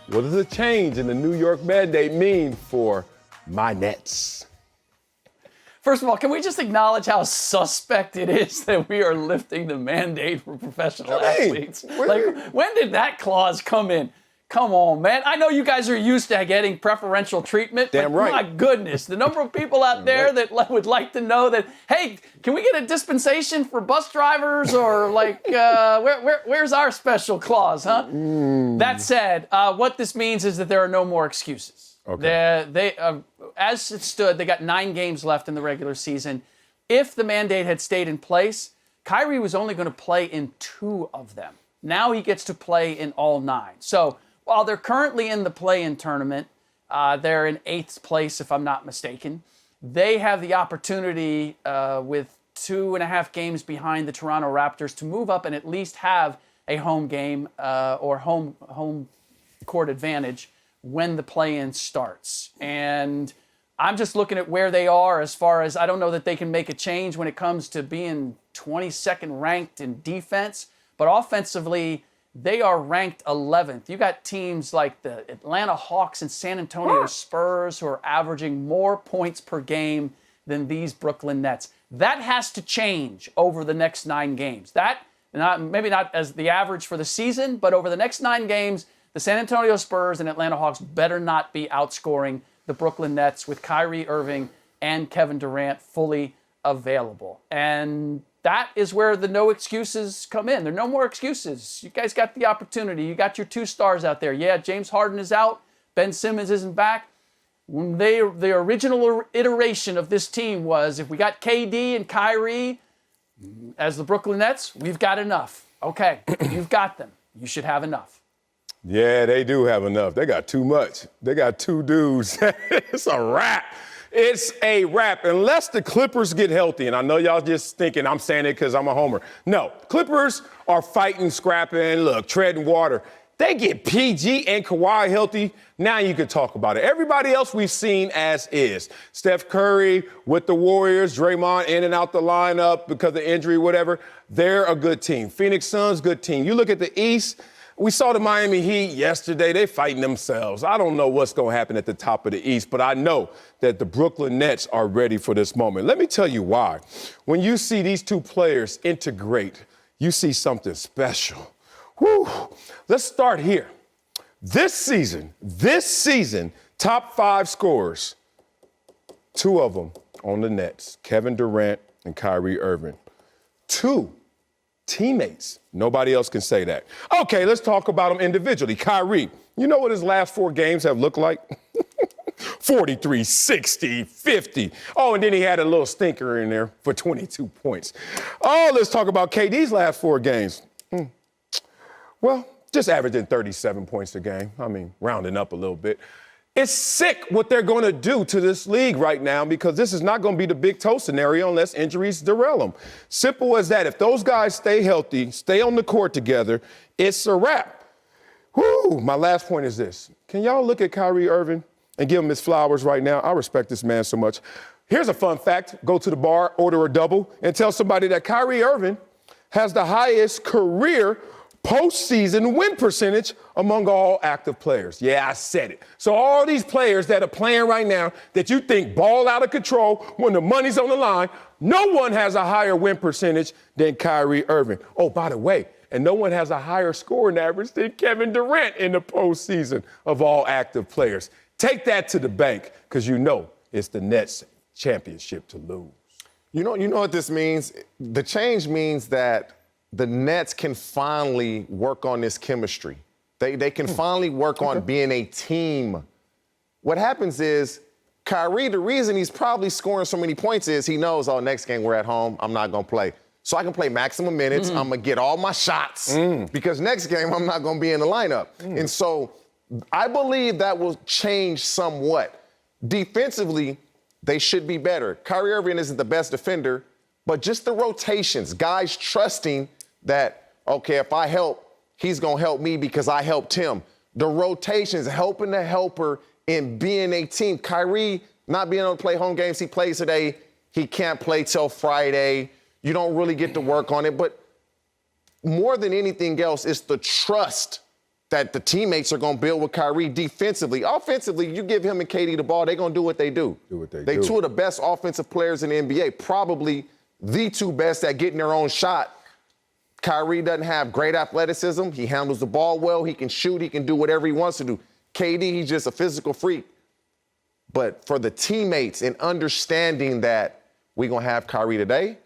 What does a change in the New York mandate mean for my Nets? First of all, can we just acknowledge how suspect it is that we are lifting the mandate for professional athletes? When did that clause come in? Come on, man. I know you guys are used to getting preferential treatment. Damn but right. My goodness, the number of people out there that would like to know that, hey, can we get a dispensation for bus drivers or where's our special clause, huh? That said, what this means is that there are no more excuses. Okay. As it stood, they got 9 games left in the regular season. If the mandate had stayed in place, Kyrie was only going to play in 2 of them. Now he gets to play in all 9. So while they're currently in the play-in tournament, they're in 8th place, if I'm not mistaken. They have the opportunity with 2.5 games behind the Toronto Raptors to move up and at least have a home game or home court advantage when the play-in starts. And I'm just looking at where they are as far as I don't know that they can make a change when it comes to being 22nd ranked in defense, but offensively, they are ranked 11th. You got teams like the Atlanta Hawks and San Antonio Spurs who are averaging more points per game than these Brooklyn Nets. That has to change over the next 9 games. Maybe not as the average for the season, but over the next 9 games, the San Antonio Spurs and Atlanta Hawks better not be outscoring the Brooklyn Nets with Kyrie Irving and Kevin Durant fully available. And that is where the no excuses come in. There are no more excuses. You guys got the opportunity. You got your 2 stars out there. Yeah, James Harden is out. Ben Simmons isn't back. The original iteration of this team was if we got KD and Kyrie as the Brooklyn Nets, we've got enough. Okay, you've got them. You should have enough. Yeah, they do have enough. They got too much. They got 2 dudes. It's a wrap. It's a wrap. Unless the Clippers get healthy, and I know y'all just thinking I'm saying it because I'm a homer. No, Clippers are fighting, scrapping, treading water. They get PG and Kawhi healthy, now you can talk about it. Everybody else we've seen as is. Steph Curry with the Warriors, Draymond in and out the lineup because of injury, whatever. They're a good team. Phoenix Suns, good team. You look at the East, we saw the Miami Heat yesterday. They're fighting themselves. I don't know what's going to happen at the top of the East, but I know that the Brooklyn Nets are ready for this moment. Let me tell you why. When you see these 2 players integrate, you see something special. Whew. Let's start here. This season, top 5 scorers, 2 of them on the Nets, Kevin Durant and Kyrie Irving. 2 teammates. Nobody else can say that. Okay, let's talk about them individually. Kyrie, you know what his last 4 games have looked like? 43, 60, 50. Oh, and then he had a little stinker in there for 22 points. Oh, let's talk about KD's last 4 games. Well, just averaging 37 points a game. I mean, rounding up a little bit. It's sick what they're going to do to this league right now because this is not going to be the big toe scenario unless injuries derail them. Simple as that. If those guys stay healthy, stay on the court together, it's a wrap. Woo! My last point is this. Can y'all look at Kyrie Irving and give him his flowers right now? I respect this man so much. Here's a fun fact. Go to the bar, order a double, and tell somebody that Kyrie Irving has the highest career postseason win percentage among all active players. Yeah, I said it. So all these players that are playing right now that you think ball out of control when the money's on the line, no one has a higher win percentage than Kyrie Irving. Oh, by the way, and no one has a higher scoring average than Kevin Durant in the postseason of all active players. Take that to the bank because you know it's the Nets championship to lose. You know what this means? The change means that the Nets can finally work on this chemistry. They can finally work on being a team. What happens is, Kyrie, the reason he's probably scoring so many points is he knows, next game we're at home, I'm not going to play. So I can play maximum minutes, I'm going to get all my shots, because next game I'm not going to be in the lineup. And so I believe that will change somewhat. Defensively, they should be better. Kyrie Irving isn't the best defender, but just the rotations, guys trusting that, okay, if I help, he's going to help me because I helped him. The rotations, helping the helper in being a team. Kyrie not being able to play home games. He plays today. He can't play till Friday. You don't really get to work on it. But more than anything else, it's the trust that the teammates are going to build with Kyrie defensively. Offensively, you give him and KD the ball, they're going to do what they do. They two of the best offensive players in the NBA, probably the two best at getting their own shot. Kyrie doesn't have great athleticism. He handles the ball well. He can shoot. He can do whatever he wants to do. KD, he's just a physical freak. But for the teammates and understanding that we're going to have Kyrie today,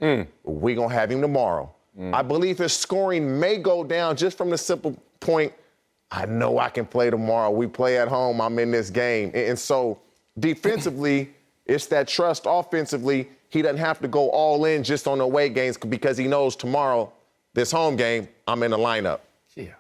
we're going to have him tomorrow. I believe his scoring may go down just from the simple point, I know I can play tomorrow. We play at home. I'm in this game. And so defensively, it's that trust. Offensively, he doesn't have to go all in just on the away games because he knows tomorrow, this home game, I'm in the lineup. Yeah.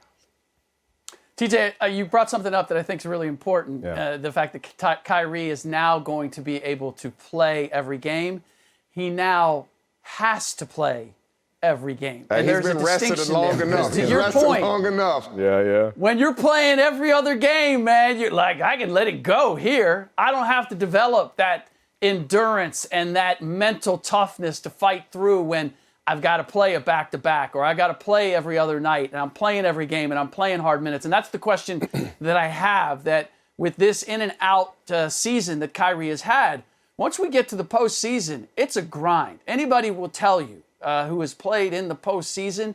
TJ, you brought something up that I think is really important. Yeah. The fact that Kyrie is now going to be able to play every game. He now has to play every game. And there's he's been a rested long there. enough. To your point, long enough. Yeah. when you're playing every other game, man, you're like, I can let it go here. I don't have to develop that endurance and that mental toughness to fight through when I've got to play a back-to-back or I got to play every other night and I'm playing every game and I'm playing hard minutes. And that's the question that I have, that with this in and out season that Kyrie has had, once we get to the postseason, it's a grind. Anybody will tell you who has played in the postseason,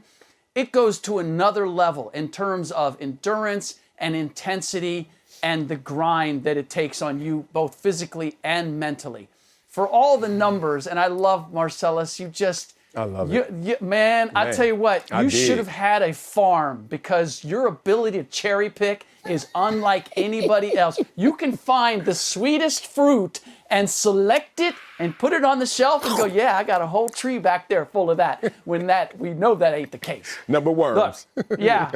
it goes to another level in terms of endurance and intensity and the grind that it takes on you both physically and mentally. For all the numbers, and I love Marcellus, I love it. Man, I tell you what, you did. should have had a farm because your ability to cherry pick is unlike anybody else. You can find the sweetest fruit and select it and put it on the shelf and go, yeah, I got a whole tree back there full of that, when we know that ain't the case. Number worms. Look, yeah,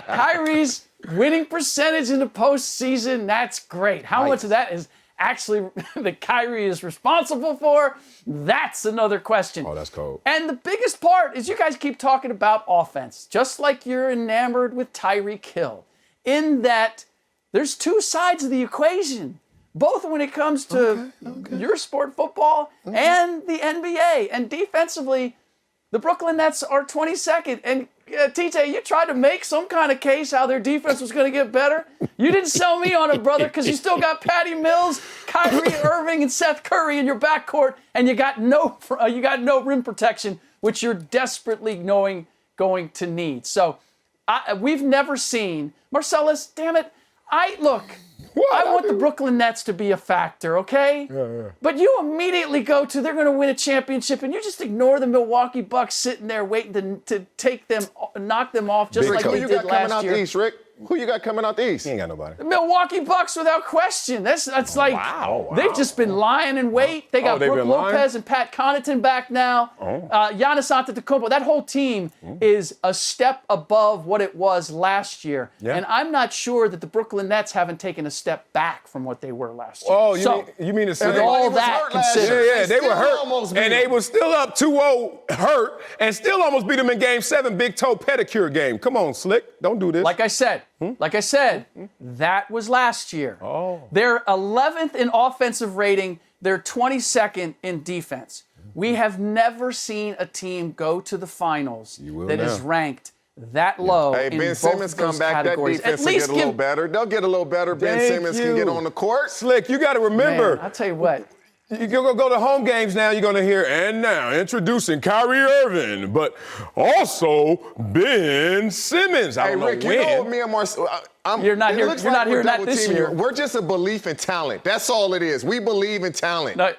Kyrie's winning percentage in the postseason, that's great. How much of that is actually that Kyrie is responsible for? That's another question. Oh, that's cold. And the biggest part is you guys keep talking about offense, just like you're enamored with Tyreek Hill, in that there's two sides of the equation, both when it comes to your sport, football, and the NBA. And defensively, the Brooklyn Nets are 22nd. And TJ, you tried to make some kind of case how their defense was going to get better. You didn't sell me on it, brother, because you still got Patty Mills, Kyrie Irving, and Seth Curry in your backcourt, and you got no rim protection, which you're desperately going to need. So we've never seen Marcellus. Damn it! I want the Brooklyn Nets to be a factor, okay? Yeah. But you immediately go to they're going to win a championship, and you just ignore the Milwaukee Bucks sitting there waiting to knock them off just like they did last year. Coming out the East, Rick? Who you got coming out the East? He ain't got nobody. The Milwaukee Bucks, without question. That's like, wow. They've just been lying in wait. They got they've Brook been Lopez lying? and Pat Connaughton back now. Giannis Antetokounmpo. That whole team is a step above what it was last year. Yeah. And I'm not sure that the Brooklyn Nets haven't taken a step back from what they were last year. Oh, so, you mean to say with all was that hurt last considered. year. Yeah, they were hurt, almost beat and they them. were still up 2-0 hurt, and still almost beat them in Game 7, big toe pedicure game. Come on, Slick, don't do this. Like I said, that was last year. Oh. They're 11th in offensive rating. They're 22nd in defense. We have never seen a team go to the finals that is ranked that low Hey, in Ben both Simmons of those come back. categories. That defense will get a little better. They'll get a little better. Ben Thank Simmons you. can get on the court. Slick, you got to remember. Man, I'll tell you what. You go to home games now, you're going to hear, and now introducing Kyrie Irving, but also Ben Simmons. I Hey, don't know Rick, when. you know what me and Marcel, You're not it here- looks you're not we're hearing that double this teaming year. you. We're just a belief in talent. That's all it is. We believe in talent. No,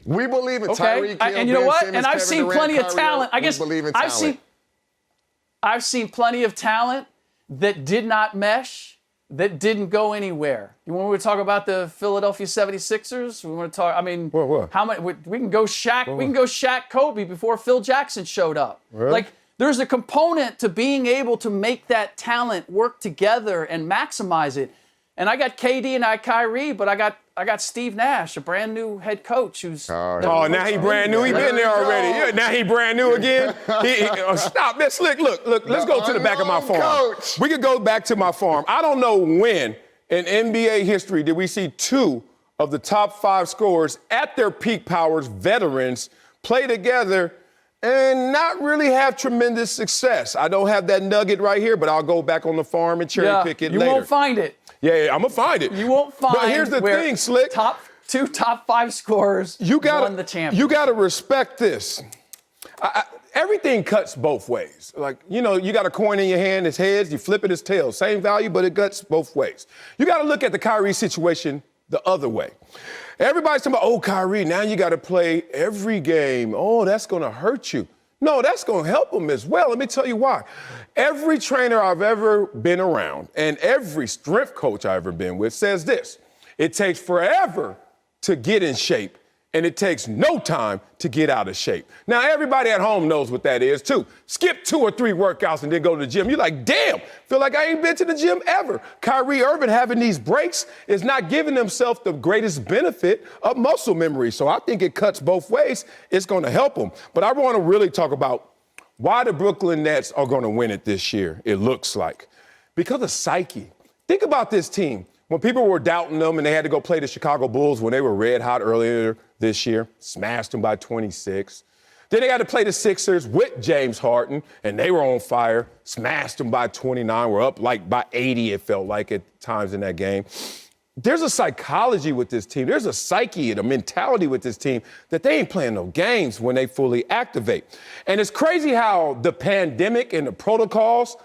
We believe in okay. Tyreek Hill, And you know Ben what? Simmons, And I've Kevin seen Durant, plenty of Kyrie talent. I Irving. guess We believe in I've talent. seen plenty of talent that did not mesh, that didn't go anywhere. You want to talk about the Philadelphia 76ers? We want to talk, I mean, What? how many, we can go Shaq, we can go Shaq Kobe before Phil Jackson showed up. Really? Like, there's a component to being able to make that talent work together and maximize it. And I got KD and I Kyrie, but I got Steve Nash, a brand new head coach who's. Oh, now he brand new. He been there already. Yeah, now he brand new again. Stop that, Slick. Look. Let's go to the back of my farm. Coach. We could go back to my farm. I don't know when in NBA history did we see two of the top 5 scorers at their peak powers, veterans, play together and not really have tremendous success. I don't have that nugget right here, but I'll go back on the farm and cherry pick it you later. You won't find it. Yeah, I'm going to find it. You won't find But here's the thing, Slick. Two top 5 scorers won the championship. You got to respect this. Everything cuts both ways. Like, you know, you got a coin in your hand, it's heads, you flip it, it's tails. Same value, but it cuts both ways. You got to look at the Kyrie situation the other way. Everybody's talking about, oh, Kyrie, now you got to play every game. Oh, that's going to hurt you. No, that's going to help him as well. Let me tell you why. Every trainer I've ever been around and every strength coach I've ever been with says this: it takes forever to get in shape, and it takes no time to get out of shape. Now, everybody at home knows what that is, too. Skip 2 or 3 workouts and then go to the gym. You're like, damn, feel like I ain't been to the gym ever. Kyrie Irving having these breaks is not giving himself the greatest benefit of muscle memory. So I think it cuts both ways. It's going to help him. But I want to really talk about why the Brooklyn Nets are going to win it this year, it looks like. Because of psyche. Think about this team. When people were doubting them and they had to go play the Chicago Bulls when they were red hot earlier this year, smashed them by 26. Then they had to play the Sixers with James Harden, and they were on fire, smashed them by 29, were up like by 80, it felt like at times in that game. There's a psychology with this team. There's a psyche and a mentality with this team that they ain't playing no games when they fully activate. And it's crazy how the pandemic and the protocols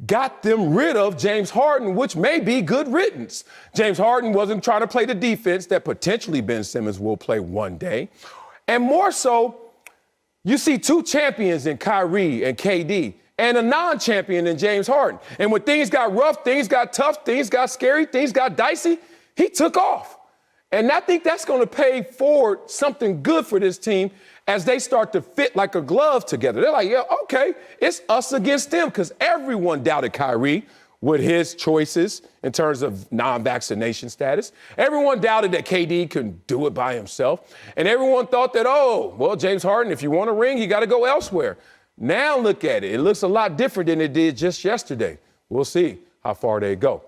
got them rid of James Harden, which may be good riddance. James Harden wasn't trying to play the defense that potentially Ben Simmons will play one day. And more so, you see 2 champions in Kyrie and KD and a non-champion in James Harden. And when things got rough, things got tough, things got scary, things got dicey, he took off. And I think that's going to pay forward something good for this team as they start to fit like a glove together. They're like, yeah, okay, it's us against them, because everyone doubted Kyrie with his choices in terms of non-vaccination status. Everyone doubted that KD could do it by himself. And everyone thought that, oh, well, James Harden, if you want a ring, you got to go elsewhere. Now look at it. It looks a lot different than it did just yesterday. We'll see how far they go.